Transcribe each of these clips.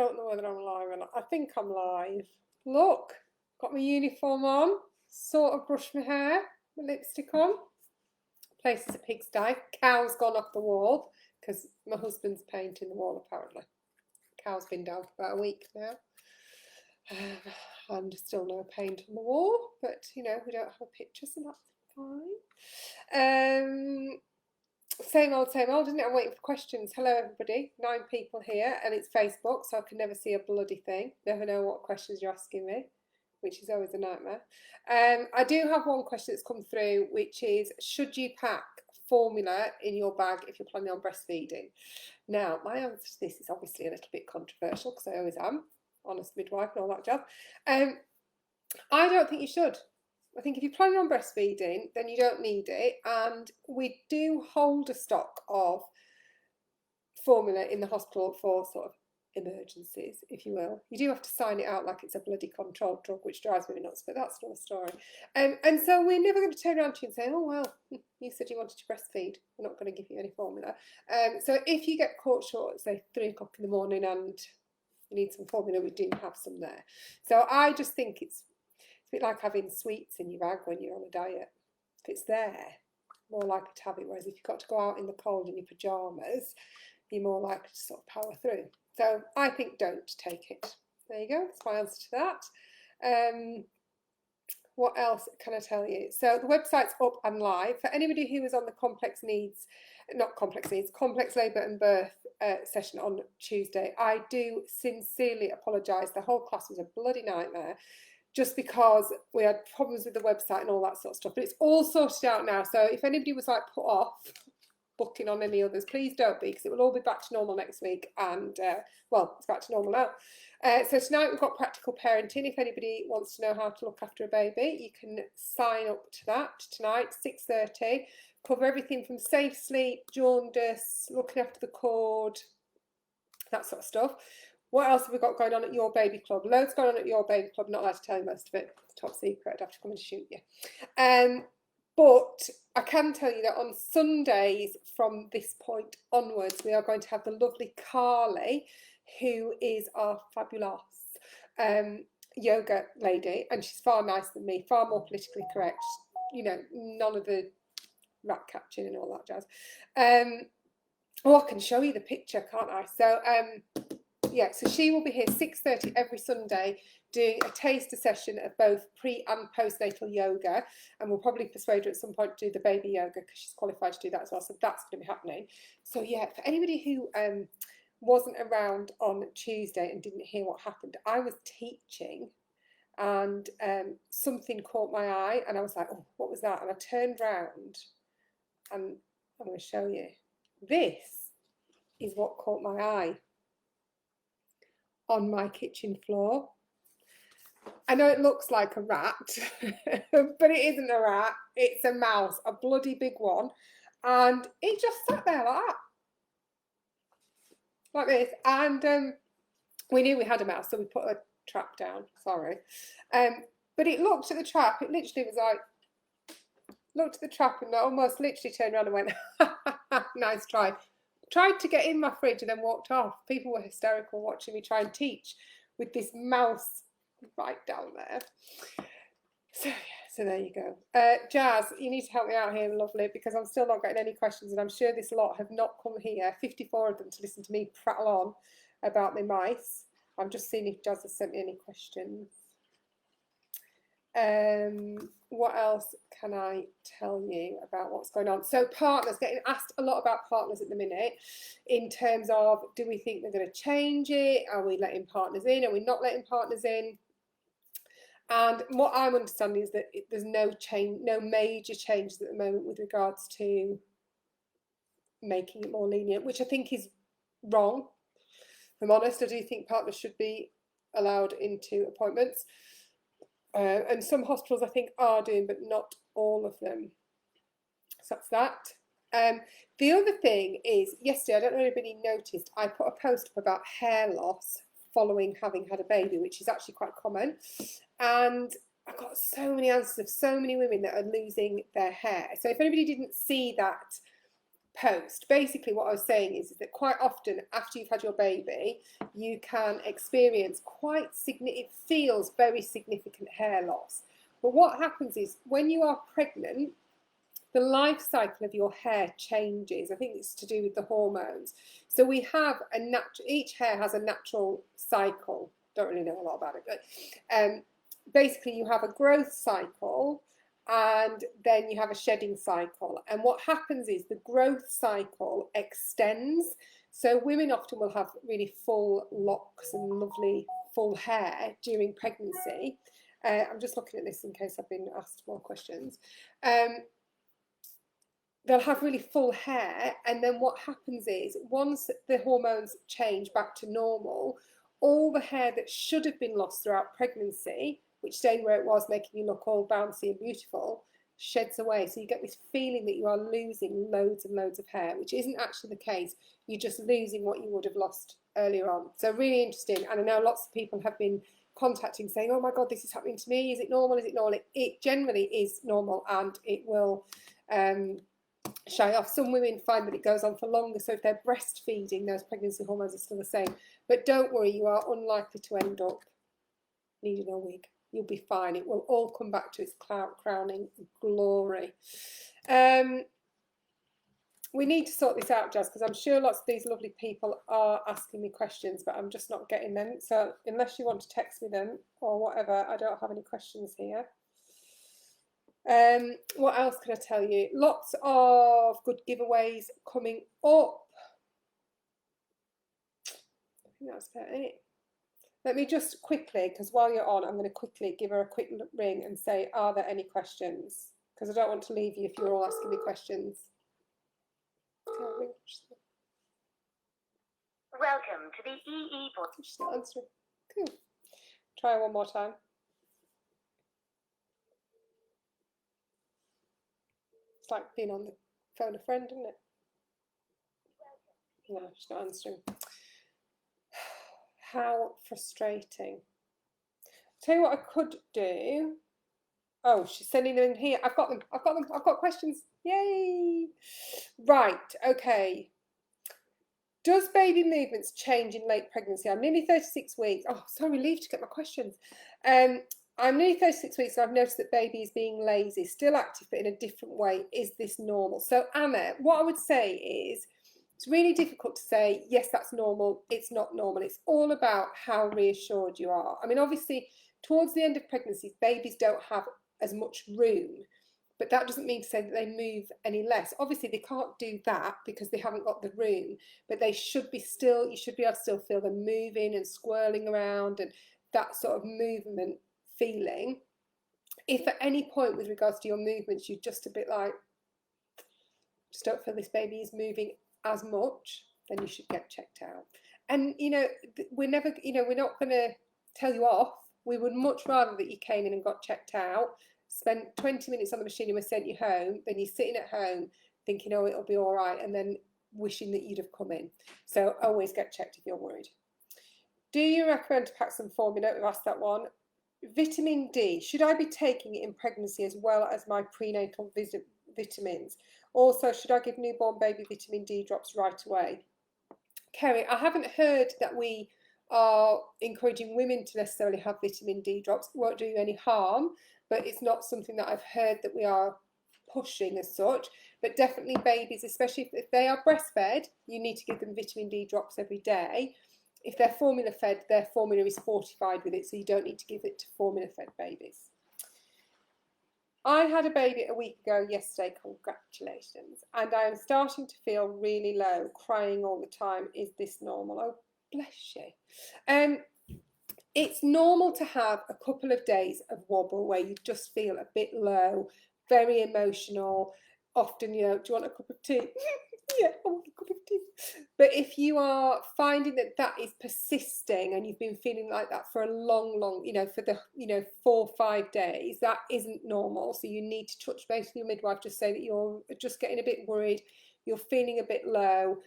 don't know whether I'm live or not. I think I'm live. Look, got my uniform on, sort of brushed my hair, my lipstick on. Place is a pigsty. Cow's gone off the wall because my husband's painting the wall apparently. Cow's been down for about a week now. And still no paint on the wall, but you know, we don't have a picture, so that's fine. Same old, isn't it? I'm waiting for questions. Hello everybody, 9 people here, and it's Facebook, so I can never see a bloody thing. Never know what questions you're asking me, which is always a nightmare. I do have one question that's come through, which is, should you pack formula in your bag if you're planning on breastfeeding? Now, my answer to this is obviously a little bit controversial, because I always am, honest midwife and all that jazz. I don't think you should. I think if you're planning on breastfeeding, then you don't need it. And we do hold a stock of formula in the hospital for sort of emergencies, if you will. You do have to sign it out like it's a bloody controlled drug, which drives me nuts, but that's another story. And so we're never going to turn around to you and say, oh, well, you said you wanted to breastfeed. We're not going to give you any formula. So if you get caught short at, say, 3 o'clock in the morning and you need some formula, we do have some there. So I just think it's a bit like having sweets in your bag when you're on a diet. If it's there, more likely to have it. Whereas if you've got to go out in the cold in your pyjamas, you're more likely to sort of power through. So I think don't take it. There you go. That's my answer to that. What else can I tell you? So the website's up and live. For anybody who was on the complex labour and birth session on Tuesday, I do sincerely apologise. The whole class was a bloody nightmare, just because we had problems with the website and all that sort of stuff. But it's all sorted out now. So if anybody was like put off booking on any others, please don't be, because it will all be back to normal next week. And well, it's back to normal now. So tonight we've got practical parenting. If anybody wants to know how to look after a baby, you can sign up to that tonight, 6:30. Cover everything from safe sleep, jaundice, looking after the cord, that sort of stuff. What else have we got going on at Your Baby Club? Loads going on at Your Baby Club. Not allowed to tell you most of it. Top secret. I'd have to come and shoot you. But I can tell you that on Sundays from this point onwards, we are going to have the lovely Carly, who is our fabulous yoga lady. And she's far nicer than me, far more politically correct. You know, none of the rat catching and all that jazz. Oh, I can show you the picture, can't I? So, yeah, so she will be here 6:30 every Sunday doing a taster session of both pre and postnatal yoga, and we'll probably persuade her at some point to do the baby yoga because she's qualified to do that as well, so that's going to be happening. So yeah, for anybody who wasn't around on Tuesday and didn't hear what happened, I was teaching and something caught my eye and I was like, oh, what was that? And I turned round and I'm going to show you. This is what caught my eye on my kitchen floor. I know it looks like a rat, but it isn't a rat. It's a mouse, a bloody big one. And it just sat there like that. Like this. And we knew we had a mouse, so we put a trap down. Sorry. But it looked at the trap. It literally was like, looked at the trap and almost literally turned around and went, nice try. Tried to get in my fridge and then walked off. People were hysterical watching me try and teach with this mouse right down there. So yeah, so there you go. Jazz, you need to help me out here, lovely, because I'm still not getting any questions, and I'm sure this lot have not come here, 54 of them, to listen to me prattle on about my mice. I'm just seeing if Jazz has sent me any questions. What else can I tell you about what's going on? So partners, getting asked a lot about partners at the minute in terms of, do we think they're going to change it? Are we letting partners in? Are we not letting partners in? And what I'm understanding is that there's no change, no major changes at the moment with regards to making it more lenient, which I think is wrong. If I'm honest, I do think partners should be allowed into appointments. And some hospitals I think are doing, but not all of them. So that's that. The other thing is, yesterday, I don't know if anybody noticed, I put a post up about hair loss following having had a baby, which is actually quite common. And I got so many answers of so many women that are losing their hair. So if anybody didn't see that post. Basically what I was saying is that quite often after you've had your baby, you can experience it feels very significant hair loss. But what happens is when you are pregnant, the life cycle of your hair changes. I think it's to do with the hormones. So we have each hair has a natural cycle. Don't really know a lot about it, but basically you have a growth cycle and then you have a shedding cycle. And what happens is the growth cycle extends. So women often will have really full locks and lovely full hair during pregnancy. I'm just looking at this in case I've been asked more questions. They'll have really full hair, and then what happens is once the hormones change back to normal, all the hair that should have been lost throughout pregnancy, which stayed where it was, making you look all bouncy and beautiful, sheds away. So you get this feeling that you are losing loads and loads of hair, which isn't actually the case. You're just losing what you would have lost earlier on. So really interesting. And I know lots of people have been contacting saying, oh my God, this is happening to me. Is it normal? Is it normal? It generally is normal, and it will shy off. Some women find that it goes on for longer, so if they're breastfeeding, those pregnancy hormones are still the same. But don't worry, you are unlikely to end up needing a wig. You'll be fine. It will all come back to its crowning glory. We need to sort this out, Jazz, because I'm sure lots of these lovely people are asking me questions, but I'm just not getting them. So unless you want to text me them or whatever, I don't have any questions here. What else can I tell you? Lots of good giveaways coming up. I think that's about it. Let me just quickly, because while you're on, I'm going to quickly give her a quick ring and say, are there any questions? Because I don't want to leave you if you're all asking me questions. Welcome to the EE board. She's not answering. Cool. Try one more time. It's like being on the phone a friend, isn't it? No, she's not answering. How frustrating. Tell you what I could do. Oh, she's sending them in here. I've got them. I've got questions. Yay. Right, okay. Does baby movements change in late pregnancy? I'm nearly 36 weeks. Oh, so relieved to get my questions. I'm nearly 36 weeks, so I've noticed that baby is being lazy, still active, but in a different way. Is this normal? So, Anna, what I would say is, it's really difficult to say, yes, that's normal, it's not normal. It's all about how reassured you are. I mean, obviously, towards the end of pregnancy, babies don't have as much room, but that doesn't mean to say that they move any less. Obviously, they can't do that because they haven't got the room, but they should be still, you should be able to still feel them moving and swirling around and that sort of movement feeling. If at any point with regards to your movements, you're just a bit like, just don't feel this baby is moving as much, then you should get checked out. And, you know, we're never, you know, we're not going to tell you off. We would much rather that you came in and got checked out, spent 20 minutes on the machine and we sent you home, than you sitting at home thinking, oh, it'll be all right, and then wishing that you'd have come in. So always get checked if you're worried. Do you recommend to pack some formula? We've asked that one. Vitamin D, should I be taking it in pregnancy as well as my prenatal vitamins? Also, should I give newborn baby vitamin D drops right away? Kerry, I haven't heard that we are encouraging women to necessarily have vitamin D drops. It won't do you any harm, but it's not something that I've heard that we are pushing as such. But definitely babies, especially if they are breastfed, you need to give them vitamin D drops every day. If they're formula fed, their formula is fortified with it, so you don't need to give it to formula fed babies. I had a baby a week ago yesterday, congratulations, and I am starting to feel really low, crying all the time. Is this normal? Oh, bless you. It's normal to have a couple of days of wobble where you just feel a bit low, very emotional. Often, you know, do you want a cup of tea? Yeah, I want a cup of tea. But if you are finding that that is persisting and you've been feeling like that for a long, you know, for the, 4 or 5 days, that isn't normal. So you need to touch base with your midwife, just say that you're just getting a bit worried, you're feeling a bit low.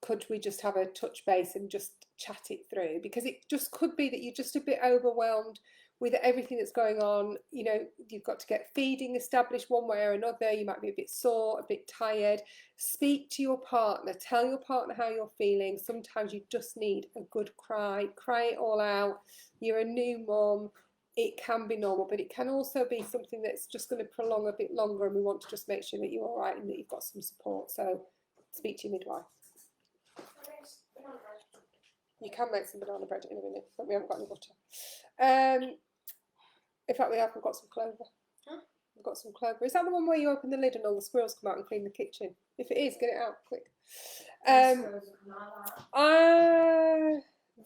Could we just have a touch base and just chat it through, because it just could be that you're just a bit overwhelmed with everything that's going on. You know, you've got to get feeding established one way or another. You might be a bit sore, a bit tired. Speak to your partner. Tell your partner how you're feeling. Sometimes you just need a good cry. Cry it all out. You're a new mum. It can be normal, but it can also be something that's just going to prolong a bit longer, and we want to just make sure that you're all right and that you've got some support. So speak to your midwife. You can make some banana bread in a minute, but we haven't got any butter. In fact, we've got some clover. Huh? We've got some clover. Is that the one where you open the lid and all the squirrels come out and clean the kitchen? If it is, get it out quick.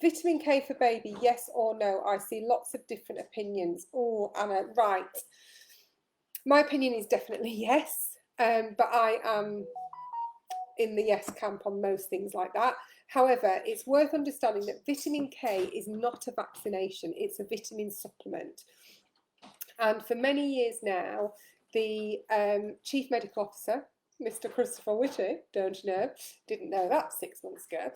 Vitamin K for baby, yes or no? I see lots of different opinions. Oh, Anna, right. My opinion is definitely yes, but I am in the yes camp on most things like that. However, it's worth understanding that vitamin K is not a vaccination, it's a vitamin supplement. And for many years now, the Chief Medical Officer, Mr. Christopher Whitty, don't you know, didn't know that 6 months ago,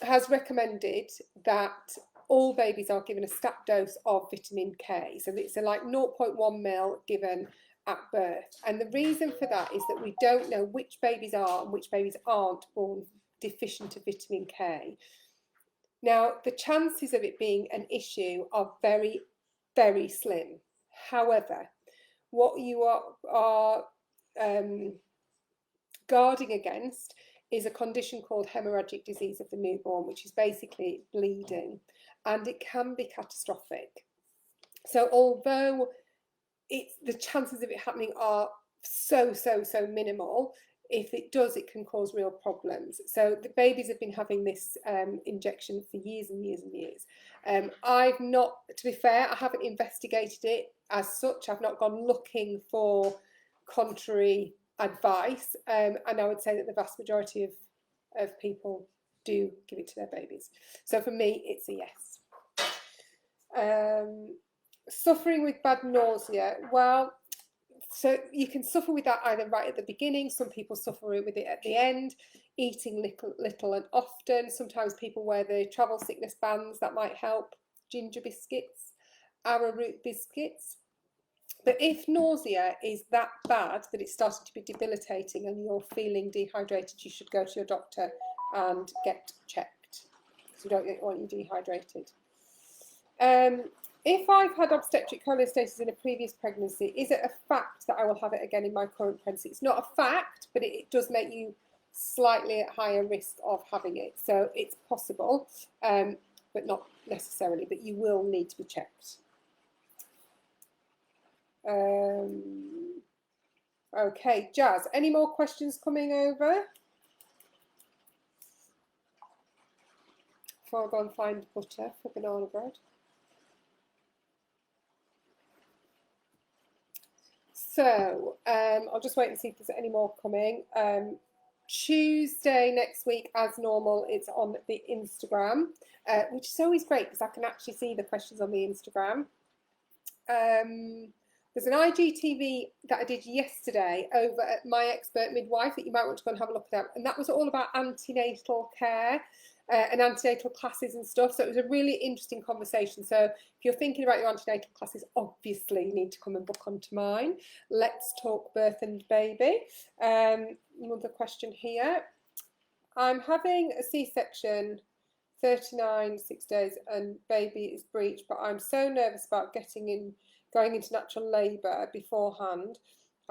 has recommended that all babies are given a stat dose of vitamin K. So it's like 0.1 ml given at birth. And the reason for that is that we don't know which babies are and which babies aren't born deficient of vitamin K. Now, the chances of it being an issue are very, very slim. However, what you are guarding against is a condition called hemorrhagic disease of the newborn, which is basically bleeding, and it can be catastrophic. So although the chances of it happening are so minimal, if it does, it can cause real problems. So the babies have been having this injection for years and years and years. I've not, to be fair, I haven't investigated it as such. I've not gone looking for contrary advice, and I would say that the vast majority of people do give it to their babies. So for me, it's a yes. Suffering with bad nausea, well, so you can suffer with that either right at the beginning. Some people suffer with it at the end. Eating little and often. Sometimes people wear the travel sickness bands, that might help. Ginger biscuits, arrowroot biscuits. But if nausea is that bad that it's starting to be debilitating and you're feeling dehydrated, you should go to your doctor and get checked, because we don't want you dehydrated. If I've had obstetric cholestasis in a previous pregnancy, is it a fact that I will have it again in my current pregnancy? It's not a fact, but it does make you slightly at higher risk of having it. So it's possible, but not necessarily, but you will need to be checked. Okay, Jazz, any more questions coming over? Before I go and find butter for banana bread. So I'll just wait and see if there's any more coming. Tuesday next week, as normal, it's on the Instagram, which is always great because I can actually see the questions on the Instagram. There's an IGTV that I did yesterday over at My Expert Midwife that you might want to go and have a look at, and that was all about antenatal care and antenatal classes and stuff. So it was a really interesting conversation. So if you're thinking about your antenatal classes, obviously you need to come and book onto mine. Let's talk birth and baby. Another question here. I'm having a C-section, 39, 6 days, and baby is breech, but I'm so nervous about going into natural labour beforehand.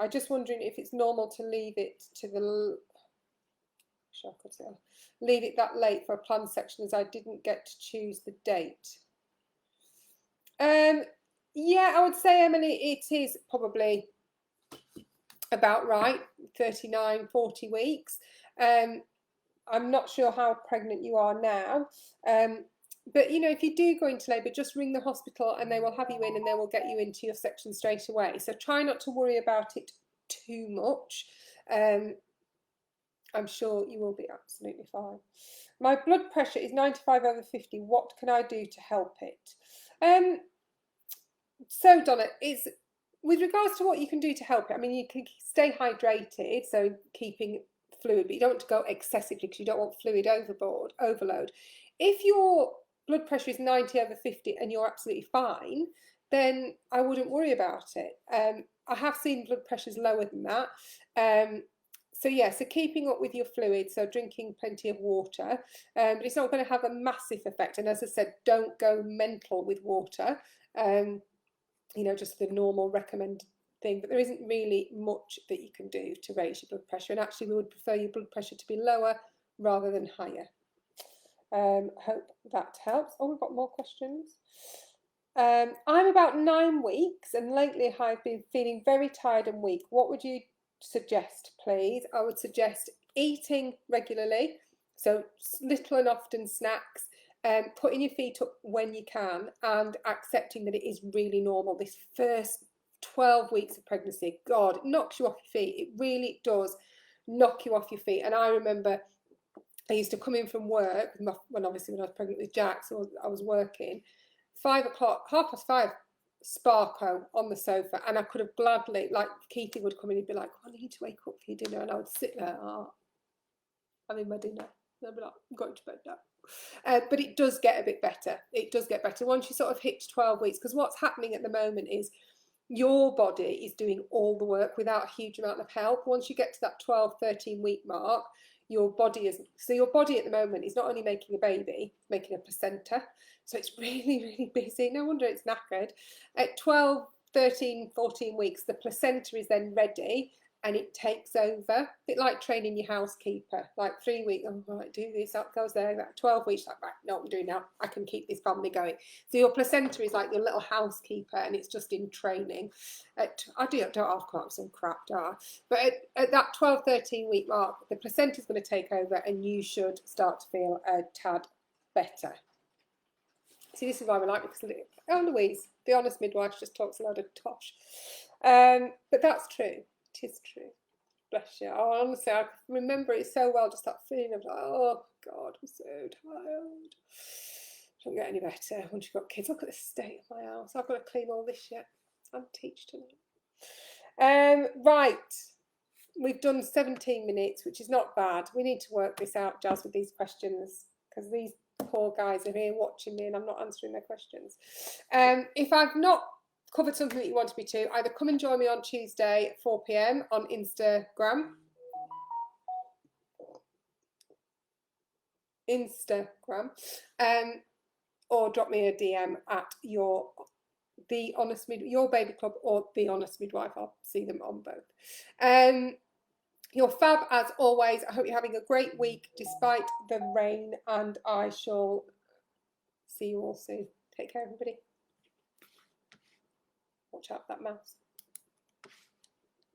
I'm just wondering if it's normal to leave it to leave it that late for a planned section, as I didn't get to choose the date. Yeah, I would say, Emily, it is probably about right, 39, 40 weeks. I'm not sure how pregnant you are now, but you know, if you do go into labour, just ring the hospital and they will have you in and they will get you into your section straight away. So try not to worry about it too much. I'm sure you will be absolutely fine. My blood pressure is 95/50. What can I do to help it? So Donna, with regards to what you can do to help it, I mean, you can stay hydrated, so keeping fluid, but you don't want to go excessively because you don't want fluid overload. If your blood pressure is 90/50 and you're absolutely fine, then I wouldn't worry about it. I have seen blood pressures lower than that. So yeah, so keeping up with your fluids, so drinking plenty of water, but it's not going to have a massive effect. And as I said, don't go mental with water. You know, just the normal recommended thing, but there isn't really much that you can do to raise your blood pressure. And actually, we would prefer your blood pressure to be lower rather than higher. Hope that helps. Oh, we've got more questions. I'm about 9 weeks, and lately I've been feeling very tired and weak. What would you suggest, please? I would suggest eating regularly, so little and often snacks, putting your feet up when you can, and accepting that it is really normal. This first 12 weeks of pregnancy, God, it knocks you off your feet. It really does knock you off your feet. And I remember I used to come in from work when I was pregnant with Jack, so I was working. 5 o'clock, 5:30, Sparko on the sofa, and I could have gladly, like Keithy would come in and be like, oh, I need to wake up for your dinner, and I would sit there, having my dinner. And I'd be like, I'm going to bed now. But it does get a bit better. It does get better once you sort of hit 12 weeks, because what's happening at the moment is your body is doing all the work without a huge amount of help. Once you get to that 12, 13-week mark, your body at the moment is not only making a baby, it's making a placenta. So it's really, really busy. No wonder it's knackered. At 12, 13, 14 weeks, the placenta is then ready and it takes over. A bit like training your housekeeper. Like 3 weeks, oh, right, do this, that goes there. That 12 weeks, like, right, know what I'm doing now. I can keep this family going. So your placenta is like your little housekeeper, and it's just in training. I don't have come up with some crap, do I? But at that 12, 13-week mark, the placenta is going to take over, and you should start to feel a tad better. See, this is why we like it, because Louise, the honest midwife, just talks a lot of tosh. But that's true. It is true. Bless you. Oh, honestly, I remember it so well, just that feeling of like, oh God, I'm so tired. Don't get any better once you've got kids. Look at the state of my house. I've got to clean all this shit and teach tonight. Right. We've done 17 minutes, which is not bad. We need to work this out, Jazz, with these questions, because these poor guys are here watching me and I'm not answering their questions. If I've not covered something that you wanted me to, either come and join me on Tuesday at 4 p.m. on Instagram. Or drop me a DM at your baby club or the honest midwife. I'll see them on both. You're fab as always. I hope you're having a great week despite the rain, and I shall see you all soon. Take care, everybody. Watch out for that mouse.